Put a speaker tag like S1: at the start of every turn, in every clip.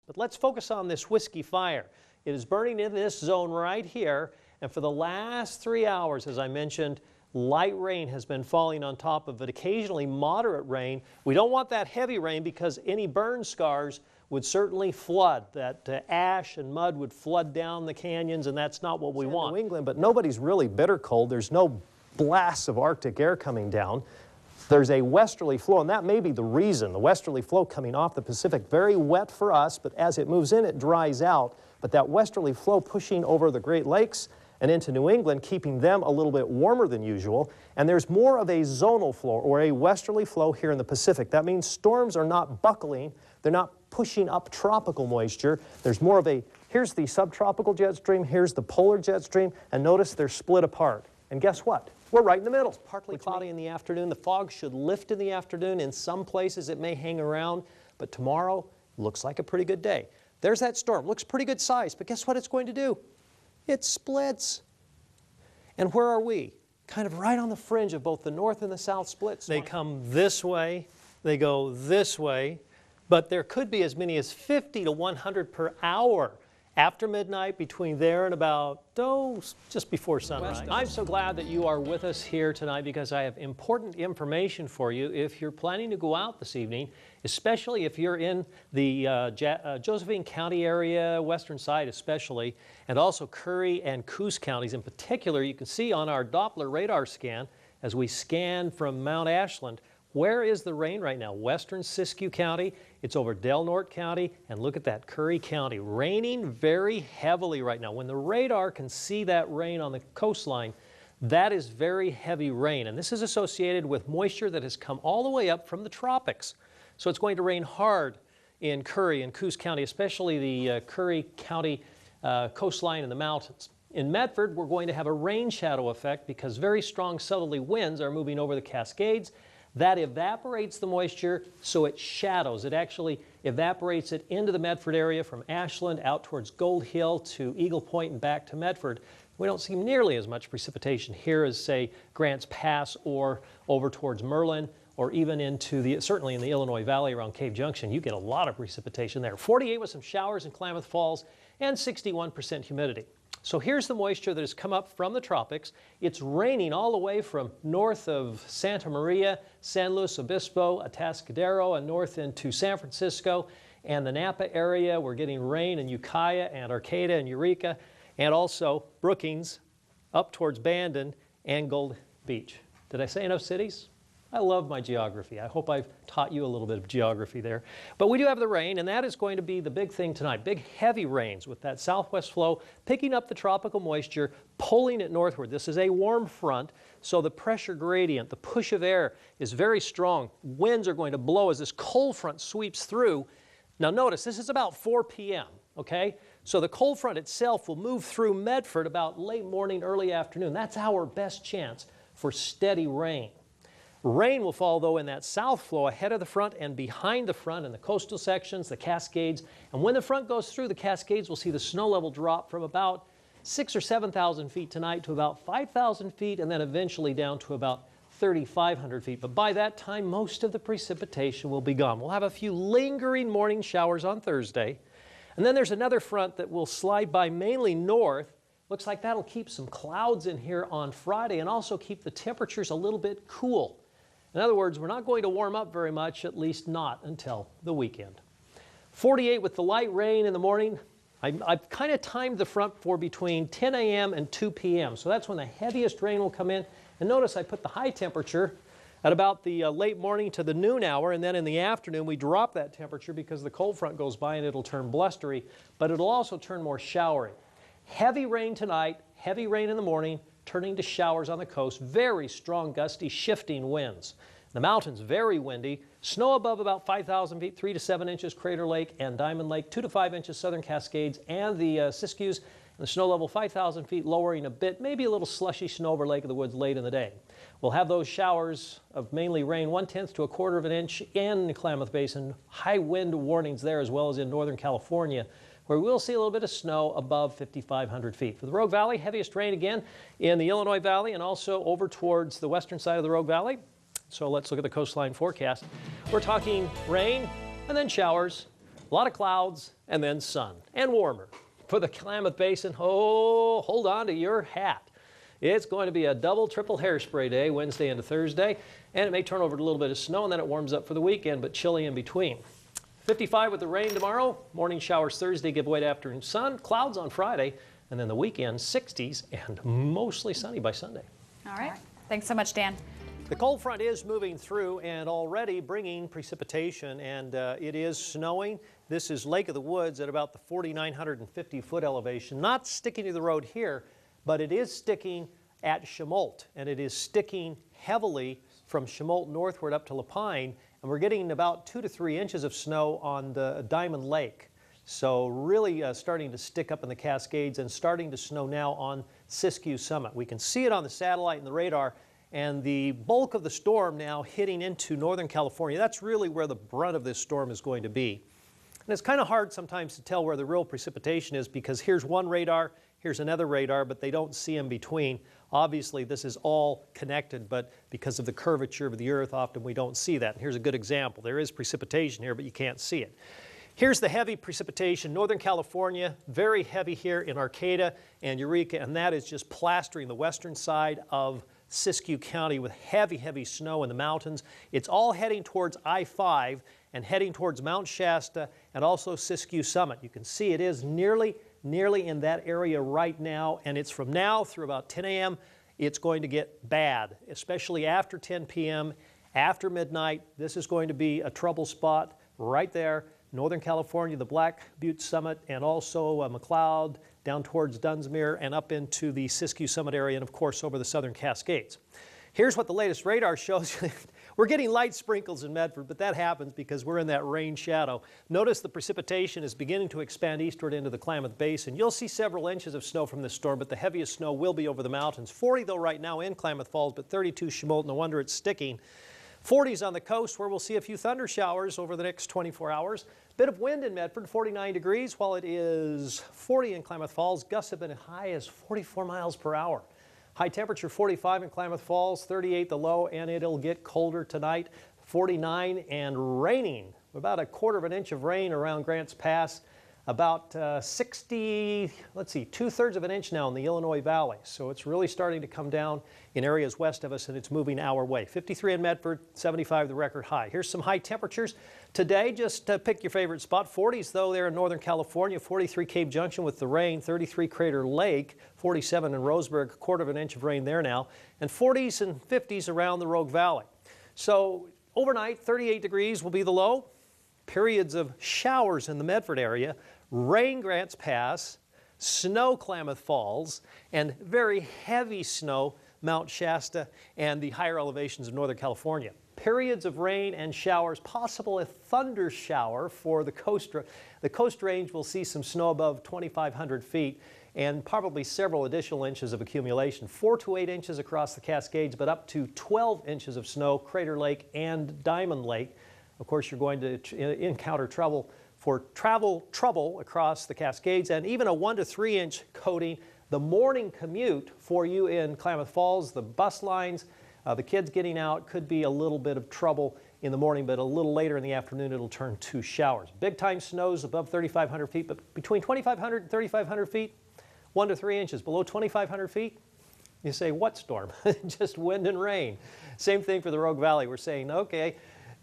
S1: But let's focus on this whiskey fire. It is burning in this zone right here, and for the last 3 hours, as I mentioned, light rain has been falling on top of it, occasionally moderate rain. We don't want that heavy rain because any burn scars would certainly flood. That ash and mud would flood down the canyons, and that's not what we want. New England, but nobody's really bitter cold. There's no blasts of Arctic air coming down. There's a westerly flow, and that may be the reason. The westerly flow coming off the Pacific, very wet for us, but as it moves in, it dries out. But that westerly flow pushing over the Great Lakes and into New England, keeping them a little bit warmer than usual. And there's more of a zonal flow or a westerly flow here in the Pacific. That means storms are not buckling. They're not pushing up tropical moisture. There's more of a, here's the subtropical jet stream, here's the polar jet stream, and notice they're split apart. And guess what? We're right in the middle. It's partly cloudy in the afternoon. The fog should lift in the afternoon. In some places it may hang around, but tomorrow looks like a pretty good day. There's that storm. Looks pretty good size, but guess what it's going to do? It splits. And where are we? Kind of right on the fringe of both the north and the south splits. They come this way, they go this way, but there could be as many as 50 to 100 per hour after midnight, between there and about, just before sunrise. I'm so glad that you are with us here tonight because I have important information for you if you're planning to go out this evening, especially if you're in the Josephine County area, western side especially, and also Curry and Coos counties in particular. You can see on our Doppler radar scan as we scan from Mount Ashland, where is the rain right now? Western Siskiyou County, it's over Del Norte County, and look at that, Curry County. Raining very heavily right now. When the radar can see that rain on the coastline, that is very heavy rain, and this is associated with moisture that has come all the way up from the tropics. So it's going to rain hard in Curry and Coos County, especially the Curry County coastline and the mountains. In Medford, we're going to have a rain shadow effect because very strong southerly winds are moving over the Cascades. That evaporates the moisture, so it shadows. It actually evaporates it into the Medford area from Ashland out towards Gold Hill to Eagle Point and back to Medford. We don't see nearly as much precipitation here as, say, Grants Pass or over towards Merlin or even into the, certainly in the Illinois Valley around Cave Junction. You get a lot of precipitation there. 48 with some showers in Klamath Falls and 61% humidity. So here's the moisture that has come up from the tropics. It's raining all the way from north of Santa Maria, San Luis Obispo, Atascadero, and north into San Francisco and the Napa area. We're getting rain in Ukiah and Arcata and Eureka, and also Brookings up towards Bandon and Gold Beach. Did I say enough cities? I love my geography. I hope I've taught you a little bit of geography there. But we do have the rain, and that is going to be the big thing tonight. Big heavy rains with that southwest flow picking up the tropical moisture, pulling it northward. This is a warm front, so the pressure gradient, the push of air is very strong. Winds are going to blow as this cold front sweeps through. Now notice, this is about 4 p.m., okay? So the cold front itself will move through Medford about late morning, early afternoon. That's our best chance for steady rain. Rain will fall, though, in that south flow ahead of the front and behind the front in the coastal sections, the Cascades. And when the front goes through the Cascades, we'll see the snow level drop from about 6,000 or 7,000 feet tonight to about 5,000 feet and then eventually down to about 3,500 feet. But by that time, most of the precipitation will be gone. We'll have a few lingering morning showers on Thursday. And then there's another front that will slide by mainly north. Looks like that'll keep some clouds in here on Friday and also keep the temperatures a little bit cool. In other words, we're not going to warm up very much, at least not until the weekend. 48 with the light rain in the morning. I've kind of timed the front for between 10 a.m. and 2 p.m. So that's when the heaviest rain will come in. And notice I put the high temperature at about the late morning to the noon hour, and then in the afternoon we drop that temperature because the cold front goes by and it'll turn blustery, but it'll also turn more showery. Heavy rain tonight, heavy rain in the morning, turning to showers on the coast, very strong, gusty, shifting winds. The mountains, very windy. Snow above about 5,000 feet, 3 to 7 inches, Crater Lake and Diamond Lake, 2 to 5 inches, Southern Cascades and the Siskiyous. And the snow level 5,000 feet, lowering a bit, maybe a little slushy snow over Lake of the Woods late in the day. We'll have those showers of mainly rain, 1/10 to 1/4 of an inch in the Klamath Basin. High wind warnings there as well as in Northern California, where we'll see a little bit of snow above 5,500 feet. For the Rogue Valley, heaviest rain again in the Illinois Valley and also over towards the western side of the Rogue Valley. So let's look at the coastline forecast. We're talking rain and then showers A lot of clouds and then sun and warmer. For the Klamath Basin, oh, hold on to your hat. It's going to be a double, triple hairspray day Wednesday into Thursday, and it may turn over to a little bit of snow, and then it warms up for the weekend, but chilly in between. 55 with the rain tomorrow, morning showers Thursday, give way to afternoon sun, clouds on Friday, and then the weekend 60s and mostly sunny by Sunday.
S2: All right. Thanks so much, Dan.
S1: The cold front is moving through and already bringing precipitation, and it is snowing. This is Lake of the Woods at about the 4,950 foot elevation. Not sticking to the road here, but it is sticking at Chemolt, and it is sticking heavily from Chemolt northward up to Lapine, and we're getting about 2 to 3 inches of snow on the Diamond Lake. So really starting to stick up in the Cascades and starting to snow now on Siskiyou Summit. We can see it on the satellite and the radar, and the bulk of the storm now hitting into Northern California. That's really where the brunt of this storm is going to be. And it's kind of hard sometimes to tell where the real precipitation is, because here's one radar, here's another radar, but they don't see in between. Obviously, this is all connected, but because of the curvature of the earth, often we don't see that. And here's a good example. There is precipitation here, but you can't see it. Here's the heavy precipitation, Northern California, very heavy here in Arcata and Eureka, and that is just plastering the western side of Siskiyou County with heavy, heavy snow in the mountains. It's all heading towards I-5 and heading towards Mount Shasta and also Siskiyou Summit. You can see it is nearly in that area right now, and it's from now through about 10 a.m. It's going to get bad, especially after 10 p.m., after midnight. This is going to be a trouble spot right there. Northern California, the Black Butte Summit, and also McLeod, down towards Dunsmuir and up into the Siskiyou Summit area, and of course over the southern Cascades. Here's what the latest radar shows. We're getting light sprinkles in Medford, but that happens because we're in that rain shadow. Notice the precipitation is beginning to expand eastward into the Klamath Basin. You'll see several inches of snow from this storm, but the heaviest snow will be over the mountains. 40 though right now in Klamath Falls, but 32 Chemolt. No wonder it's sticking. 40s on the coast, where we'll see a few thunder showers over the next 24 hours. Bit of wind in Medford, 49 degrees, while it is 40 in Klamath Falls. Gusts have been as high as 44 miles per hour. High temperature 45 in Klamath Falls, 38 the low, and it'll get colder tonight. 49 and raining. About 1/4 of an inch of rain around Grants Pass. About 2/3 of an inch now in the Illinois Valley. So it's really starting to come down in areas west of us, and it's moving our way. 53 in Medford, 75 the record high. Here's some high temperatures today. Just pick your favorite spot. 40s though there in Northern California, 43 Cave Junction with the rain, 33 Crater Lake, 47 in Roseburg, 1/4 of an inch of rain there now, and 40s and 50s around the Rogue Valley. So overnight, 38 degrees will be the low. Periods of showers in the Medford area, rain Grants Pass, snow Klamath Falls, and very heavy snow Mount Shasta and the higher elevations of Northern California. Periods of rain and showers, possible a thunder shower for the coast. The coast range will see some snow above 2,500 feet and probably several additional inches of accumulation. 4 to 8 inches across the Cascades, but up to 12 inches of snow, Crater Lake and Diamond Lake. Of course, you're going to encounter travel trouble across the Cascades, and even a 1 to 3 inch coating. The morning commute for you in Klamath Falls, the bus lines, the kids getting out, could be a little bit of trouble in the morning, but a little later in the afternoon it'll turn to showers. Big time snows above 3,500 feet, but between 2,500 and 3,500 feet, 1 to 3 inches. Below 2,500 feet, you say, what storm? Just wind and rain. Same thing for the Rogue Valley. We're saying, okay,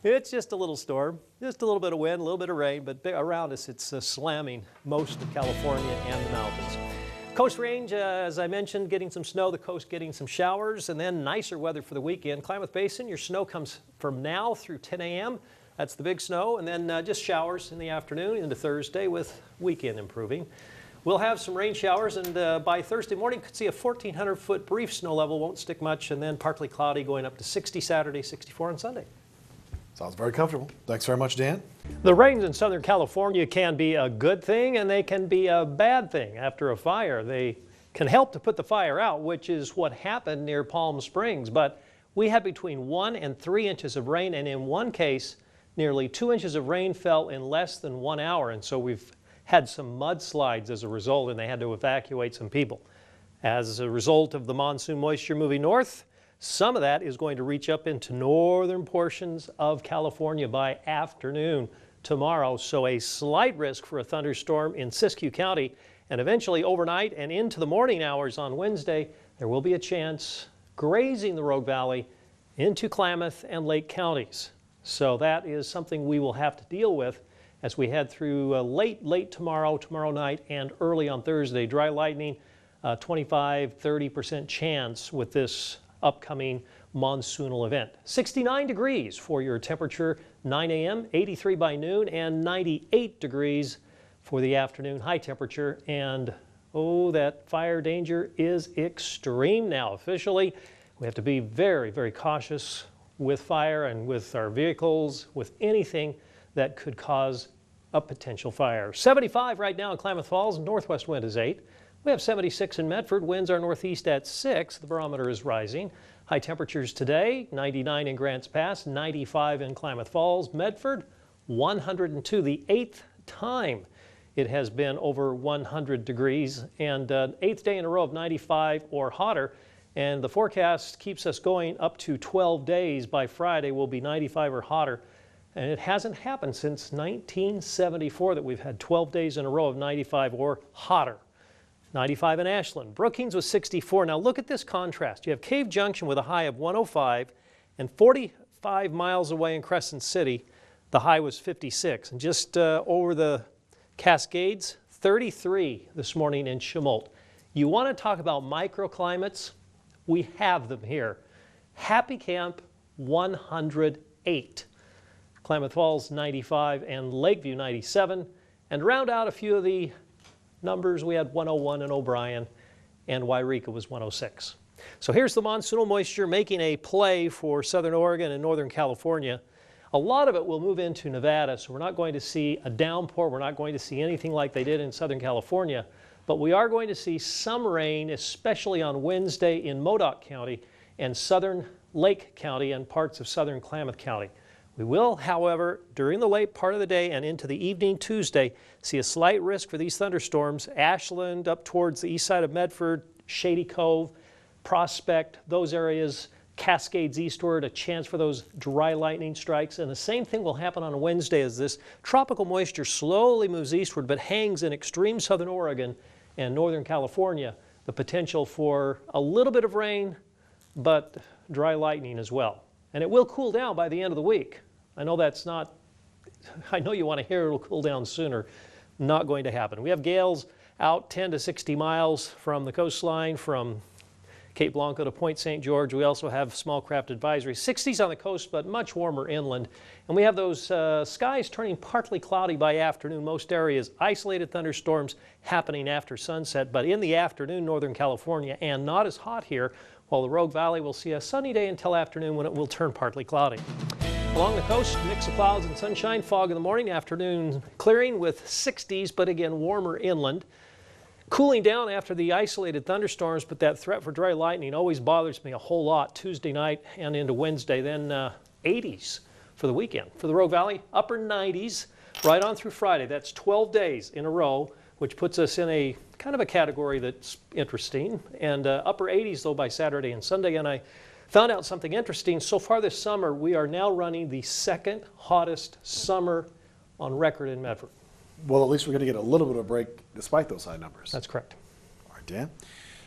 S1: it's just a little storm, just a little bit of wind, a little bit of rain, but around us it's slamming most of California and the mountains. Coast range, as I mentioned, getting some snow, the coast getting some showers, and then nicer weather for the weekend. Klamath Basin, your snow comes from now through 10 a.m. That's the big snow, and then just showers in the afternoon into Thursday with weekend improving. We'll have some rain showers, and by Thursday morning could see a 1,400-foot brief snow level, won't stick much, and then partly cloudy going up to 60 Saturday, 64 on Sunday.
S3: Sounds very comfortable. Thanks very much, Dan.
S1: The rains in Southern California can be a good thing and they can be a bad thing after a fire. They can help to put the fire out, which is what happened near Palm Springs. But we had between 1 and 3 inches of rain, and in one case, nearly 2 inches of rain fell in less than 1 hour. And so we've had some mudslides as a result, and they had to evacuate some people. As a result of the monsoon moisture moving north, some of that is going to reach up into northern portions of California by afternoon. tomorrow. So a slight risk for a thunderstorm in Siskiyou County, and eventually overnight and into the morning hours on Wednesday, there will be a chance grazing the Rogue Valley into Klamath and Lake counties. So that is something we will have to deal with as we head through late tomorrow night, and early on Thursday. Dry lightning, 25–30% chance with this upcoming monsoonal event. 69 degrees for your temperature 9 a.m., 83 by noon, and 98 degrees for the afternoon high temperature. And oh, that fire danger is extreme now. Officially, we have to be very, very cautious with fire and with our vehicles, with anything that could cause a potential fire. 75 right now in Klamath Falls, northwest wind is 8. We have 76 in Medford, winds are northeast at 6. The barometer is rising. High temperatures today, 99 in Grants Pass, 95 in Klamath Falls. Medford, 102, the 8th time it has been over 100 degrees, and 8th day in a row of 95 or hotter. And the forecast keeps us going up to 12 days. By Friday, we'll be 95 or hotter. And it hasn't happened since 1974 that we've had 12 days in a row of 95 or hotter. 95 in Ashland. Brookings was 64. Now look at this contrast. You have Cave Junction with a high of 105, and 45 miles away in Crescent City, the high was 56. And just over the Cascades, 33 this morning in Chemult. You want to talk about microclimates? We have them here. Happy Camp, 108. Klamath Falls, 95, and Lakeview, 97. And to round out a few of the numbers, we had 101 in O'Brien, and Wairika was 106. So here's the monsoonal moisture making a play for southern Oregon and northern California. A lot of it will move into Nevada, so we're not going to see a downpour. We're not going to see anything like they did in Southern California, but we are going to see some rain, especially on Wednesday in Modoc County and southern Lake County and parts of southern Klamath County. We will, however, during the late part of the day and into the evening Tuesday, see a slight risk for these thunderstorms. Ashland up towards the east side of Medford, Shady Cove, Prospect, those areas, Cascades eastward, a chance for those dry lightning strikes. And the same thing will happen on Wednesday as this tropical moisture slowly moves eastward but hangs in extreme southern Oregon and northern California. The potential for a little bit of rain, but dry lightning as well. And it will cool down by the end of the week. I know that's not, I know you want to hear it'll cool down sooner. Not going to happen. We have gales out 10 to 60 miles from the coastline, from Cape Blanco to Point St. George. We also have small craft advisory. 60s on the coast, but much warmer inland. And we have those skies turning partly cloudy by afternoon. Most areas, isolated thunderstorms happening after sunset, but in the afternoon, Northern California, and not as hot here, while the Rogue Valley will see a sunny day until afternoon when it will turn partly cloudy. Along the coast, mix of clouds and sunshine, fog in the morning, afternoon clearing with 60s, but again warmer inland. Cooling down after the isolated thunderstorms, but that threat for dry lightning always bothers me a whole lot Tuesday night and into Wednesday. Then 80s for the weekend. For the Rogue Valley, upper 90s right on through Friday. That's 12 days in a row, which puts us in a kind of a category that's interesting. And upper 80s though by Saturday and Sunday. And I found out something interesting. So far this summer, we are now running the second hottest summer on record in Medford.
S3: Well, at least we're going to get a little bit of a break despite those high numbers.
S1: That's correct.
S3: All right, Dan.